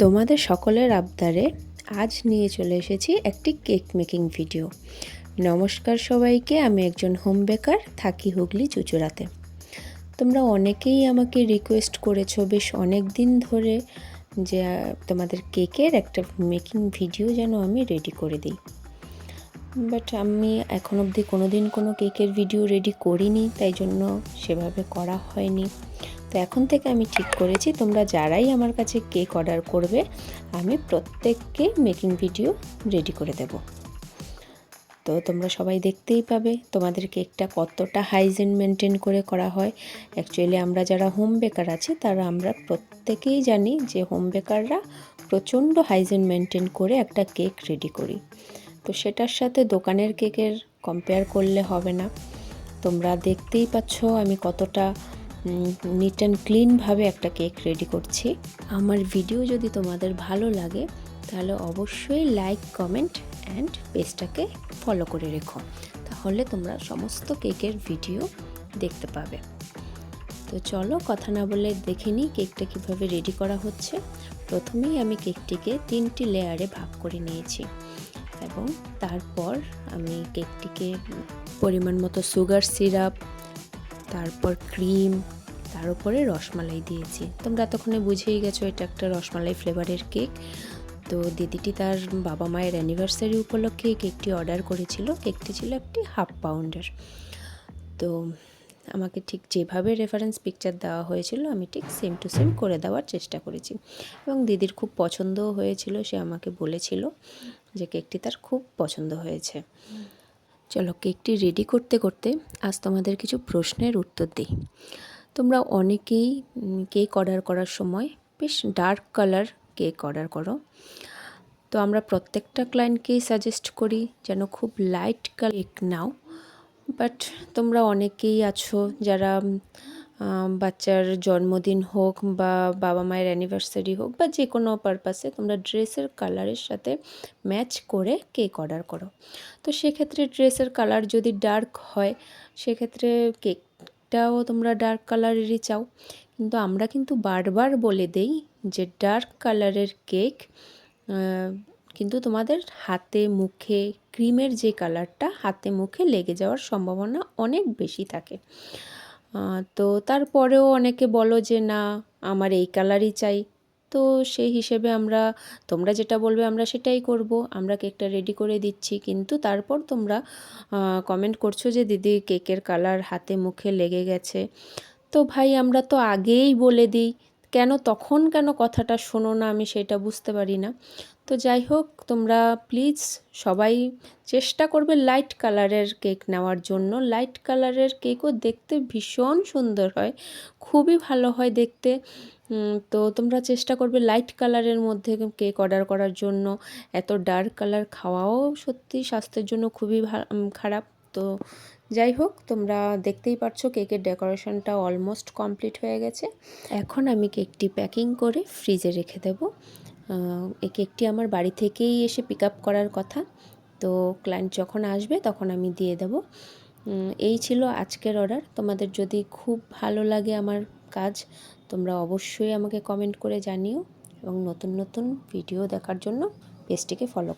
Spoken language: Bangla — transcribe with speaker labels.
Speaker 1: তোমাদের সকলের আবদারে আজ নিয়ে চলে এসেছি একটি কেক মেকিং ভিডিও। নমস্কার সবাইকে, আমি একজন হোম বেকার, থাকি হুগলি চুঁচুড়াতে। তোমরা অনেকেই আমাকে রিকোয়েস্ট করেছো বেশ অনেক দিন ধরে যে তোমাদের কেকের একটা মেকিং ভিডিও যেন আমি রেডি করে দিই। বাট আমি এখন অবধি কোনো কেকের ভিডিও রেডি করিনি, তাই জন্য সেভাবে করা হয়নি। তো এখন থেকে আমি ঠিক করেছি, তোমরা যারাই আমার কাছে কেক অর্ডার করবে আমি প্রত্যেককে মেকিং ভিডিও রেডি করে দেব। তো তোমরা সবাই দেখতেই পাবে তোমাদের কেকটা কতটা হাইজিন মেনটেন করে করা হয়। অ্যাকচুয়ালি আমরা যারা হোম বেকার আছি তারা আমরা প্রত্যেকেই জানি যে হোম বেকাররা প্রচণ্ড হাইজিন মেনটেন করে একটা কেক রেডি করি। তো সেটার সাথে দোকানের কেকের কম্পেয়ার করলে হবে না। তোমরা দেখতেই পাচ্ছ আমি কতটা নিট অ্যান্ড ক্লিনভাবে একটা কেক রেডি করছি। আমার ভিডিও যদি তোমাদের ভালো লাগে তাহলে অবশ্যই লাইক, কমেন্ট অ্যান্ড পেজটাকে ফলো করে রেখো, তাহলে তোমরা সমস্ত কেকের ভিডিও দেখতে পাবে। তো চলো কথা না বলে দেখে নিই কেকটা কীভাবে রেডি করা হচ্ছে। প্রথমেই আমি কেকটিকে 3টি লেয়ারে ভাগ করে নিয়েছি এবং তারপর আমি কেকটিকে পরিমাণ মতো সুগার সিরাপ, তারপর ক্রিম, তার উপরে রসমালাই দিয়েছি। তোমরা এতক্ষণে বুঝেই গেছো এটা একটা রসমালাই ফ্লেভারের কেক। তো দিদিটি তার বাবা মায়ের অ্যানিভার্সারি উপলক্ষে কেকটি অর্ডার করেছিল। কেকটি ছিল একটি 1/2 পাউন্ডের। তো আমাকে ঠিক যেভাবে রেফারেন্স পিকচার দেওয়া হয়েছিল আমি ঠিক সেম টু সেম করে দেওয়ার চেষ্টা করেছি এবং দিদির খুব পছন্দও হয়েছিল। সে আমাকে বলেছিল যে কেকটি তার খুব পছন্দ হয়েছে। চলো কেকটি রেডি করতে করতে আজ তোমাদের কিছু প্রশ্নের উত্তর দিই। তোমরা অনেকেই কেক অর্ডার করার সময় বেশ ডার্ক কালার কেক অর্ডার করো। তো আমরা প্রত্যেকটা ক্লায়েন্টকেই সাজেস্ট করি যেন খুব light colour cake now. But তোমরা অনেকেই আছো যারা বাচ্চার জন্মদিন হোক বা বাবা মায়ের অ্যানিভার্সারি হোক বা যে কোনো পারপাসে তোমরা ড্রেসের কালারের সাথে ম্যাচ করে কেক অর্ডার করো। তো সেক্ষেত্রে ড্রেসের কালার যদি ডার্ক হয় সেক্ষেত্রে কেকটাও তোমরা ডার্ক কালারেরই চাও। কিন্তু আমরা কিন্তু বারবার বলে দেই যে ডার্ক কালারের কেক কিন্তু তোমাদের হাতে মুখে ক্রিমের যে কালারটা হাতে মুখে লেগে যাওয়ার সম্ভাবনা অনেক বেশি থাকে। তো তারপরেও অনেকে বলো যে না আমার এই কালারই চাই। তো সেই হিসেবে তোমরা যেটা বলবে আমরা সেটাই করব। আমরা কেকটা রেডি করে দিচ্ছি, কিন্তু তারপর তোমরা কমেন্ট করছো যে দিদি কেকের কালার হাতে মুখে লেগে গেছে। তো ভাই আমরা তো আগেই বলে দিই, তখন কেন কথাটা শোনো না, আমি সেটা বুঝতে পারি না। তো যাই হোক, তোমরা প্লিজ সবাই চেষ্টা করবে লাইট কালারের কেক নেওয়ার জন্য। লাইট কালারের কেকও দেখতে ভীষণ সুন্দর হয়, খুবই ভালো হয় দেখতে। তো তোমরা চেষ্টা করবে লাইট কালারের মধ্যে কেক অর্ডার করার জন্য। এত ডার্ক কালার খাওয়াও সত্যি স্বাস্থ্যের জন্য খুবই খারাপ। তো যাই হোক, তোমরা দেখতেই পাচ্ছ কেকের ডেকোরেশনটা অলমোস্ট কমপ্লিট হয়ে গেছে। এখন আমি কেকটি প্যাকিং করে ফ্রিজে রেখে দেব। এই কেকটি আমার বাড়ি থেকেই এসে পিক আপ করার কথা। তো ক্লায়েন্ট যখন আসবে তখন আমি দিয়ে দেব। এই ছিল আজকের অর্ডার। তোমাদের যদি খুব ভালো লাগে আমার কাজ তোমরা অবশ্যই আমাকে কমেন্ট করে জানিও এবং নতুন নতুন ভিডিও দেখার জন্য পেজটিকে ফলো করো।